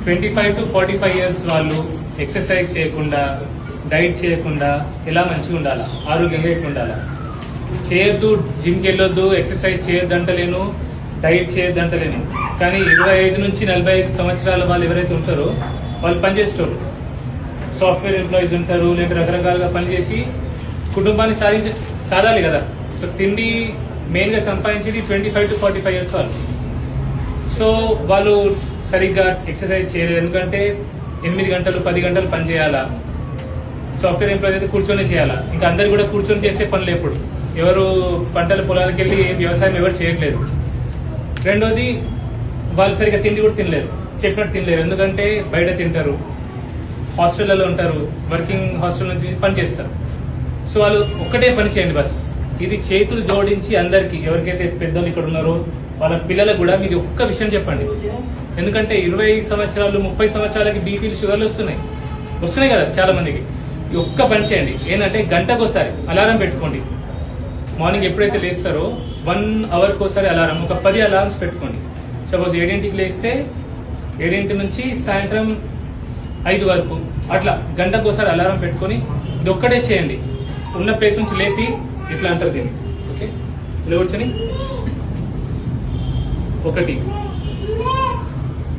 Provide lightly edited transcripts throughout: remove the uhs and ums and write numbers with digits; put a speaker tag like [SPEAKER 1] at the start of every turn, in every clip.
[SPEAKER 1] 25 to 45 years వాళ్ళు exercise చేయకుండా diet చేయకుండా ఎలా మంచిగా ఉండాలా, ఆరోగ్యంగా ఎట్లా ఉండాలా? చేయొద్దు, జిమ్కి వెళ్ళొద్దు, ఎక్సర్సైజ్ చేయొద్దంటలేను, డైట్ చేయొద్దంటలేను. కానీ 25 నుంచి 45 సంవత్సరాల వాళ్ళు ఎవరైతే ఉంటారో వాళ్ళు పనిచేస్తారు, సాఫ్ట్వేర్ ఎంప్లాయీస్ ఉంటారు, లేదా రకరకాలుగా పనిచేసి కుటుంబాన్ని సాధాలి కదా. సో తిండి మెయిన్గా సంపాదించేది 25 to 45 years వాళ్ళు. సో వాళ్ళు సరిగ్గా ఎక్సర్సైజ్ చేయలేదు, ఎందుకంటే 8 గంటలు 10 గంటలు పని చేయాలా. సాఫ్ట్వేర్ ఎంప్లాయీస్ అయితే కూర్చొని చేయాలా. ఇంకా అందరు కూడా కూర్చొని చేసే పనులు ఎప్పుడు, ఎవరు పంటల పొలాలకు వెళ్ళి వ్యవసాయం ఎవరు చేయట్లేదు. రెండోది వాళ్ళు సరిగ్గా తిండి కూడా తినలేరు, చెప్పినట్టు తినలేరు, ఎందుకంటే బయట తింటారు, హాస్టళ్లలో ఉంటారు, వర్కింగ్ హాస్టల్ నుంచి పని చేస్తారు. సో వాళ్ళు ఒక్కటే పని చేయండి బస్. ఇది చేతులు జోడించి అందరికీ, ఎవరికైతే పెద్దలు ఇక్కడ ఉన్నారో వాళ్ళ పిల్లలకు కూడా మీరు ఒక్క విషయం చెప్పండి. ఎందుకంటే 20 సంవత్సరాలు 30 సంవత్సరాలకి బీపీలు షుగర్లు వస్తున్నాయి కదా చాలా మందికి. ఈ ఒక్క పని చేయండి, ఏంటంటే గంటకోసారి అలారం పెట్టుకోండి. మార్నింగ్ ఎప్పుడైతే లేస్తారో 1 అవర్కి ఒకసారి అలారం, ఒక 10 అలారమ్స్ పెట్టుకోండి. సపోజ్ 7ంటికి లేస్తే 7 నుంచి సాయంత్రం 5 వరకు అట్లా గంటకోసారి అలారం పెట్టుకొని ఇది ఒక్కటే చేయండి. ఉన్న ప్లేస్ నుంచి లేచి ఇట్లా అంటారు దీన్ని, ఓకే, ఇలా కూర్చొని 1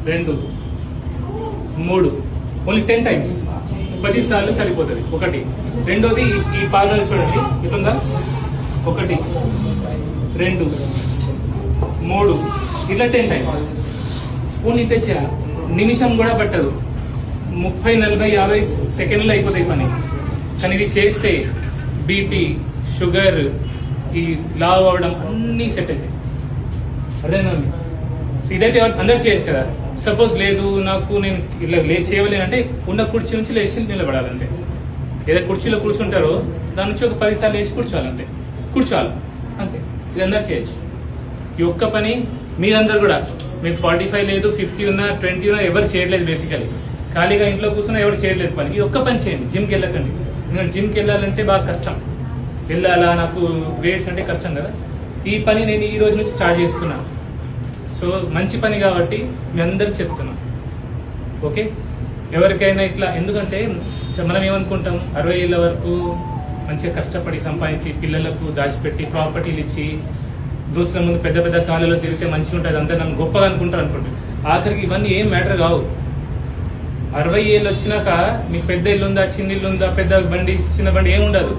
[SPEAKER 1] 2 3 ఓన్లీ 10 times, 10 సార్లు సరిపోతుంది. 1. రెండోది ఈ పాదాలు చూడండి, ఇట్లుందా, 1 2 3 ఇట్లా 10 times ఓన్లీ ఇంతే చేయాలి. నిమిషం కూడా పట్టదు, 30 40 50 సెకండ్లు అయిపోతాయి పని. కానీ ఇది చేస్తే బీపీ, షుగర్, ఈ లావ్ అవడం అన్నీ సెట్ అవుతాయి. అర్థమైందండి? సో ఇదైతే అందరు చేయొచ్చు కదా. సపోజ్ లేదు నాకు నేను ఇలా చేయలేనంటే ఉన్న కుర్చీ నుంచి లేచి నిలబడాలంటే, ఏదో కుర్చీలో కూర్చుంటారో దాని నుంచి ఒక 10 సార్లు లేచి కూర్చోవాలంటే కూర్చోవాలి అంతే. ఇది అందరు చేయొచ్చు. ఈ ఒక్క పని మీరందరూ కూడా, మీకు 45 లేదు, 50 ఉన్నా, 20 ఉన్నా ఎవరు చేయట్లేదు. బేసికలీ ఖాళీగా ఇంట్లో కూర్చున్నా ఎవరు చేయట్లేదు పని. ఇది ఒక్క పని చేయండి. జిమ్కి వెళ్ళకండి. ఎందుకంటే జిమ్కి వెళ్ళాలంటే బాగా కష్టం, వెళ్ళాలా, నాకు వెయిట్స్ అంటే కష్టం కదా. ఈ పని నేను ఈ రోజు నుంచి స్టార్ట్ చేస్తున్నా. సో మంచి పని కాబట్టి మీ అందరు చెప్తున్నా, ఓకే. ఎవరికైనా ఇట్లా, ఎందుకంటే మనం ఏమనుకుంటాం, 60 ఏళ్ళ వరకు మంచిగా కష్టపడి సంపాదించి పిల్లలకు దాచిపెట్టి ప్రాపర్టీలు ఇచ్చి దోస్తుల ముందు పెద్ద పెద్ద కాళ్ళలో తిరిగితే మంచిగా ఉంటుంది, అంతా నన్ను గొప్పగా అనుకుంటారు అనుకుంటారు. ఆఖరికి ఇవన్నీ ఏం మ్యాటర్ కావు. 60 ఏళ్ళు వచ్చినాక నీకు పెద్ద ఇల్లు ఉందా, చిన్న ఇల్లు ఉందా, పెద్ద బండి, చిన్న బండి ఏమి ఉండదు.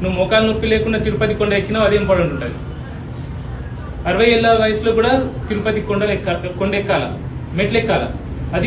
[SPEAKER 1] నువ్వు మోకాలు నొప్పి లేకుండా తిరుపతి కొండ ఎక్కినావు, అది ఇంపార్టెంట్ ఉంటుంది. 60 ఏళ్ళ వయసులో కూడా తిరుపతి కొండ ఎక్కాల, మెట్లు ఎక్కాల, అది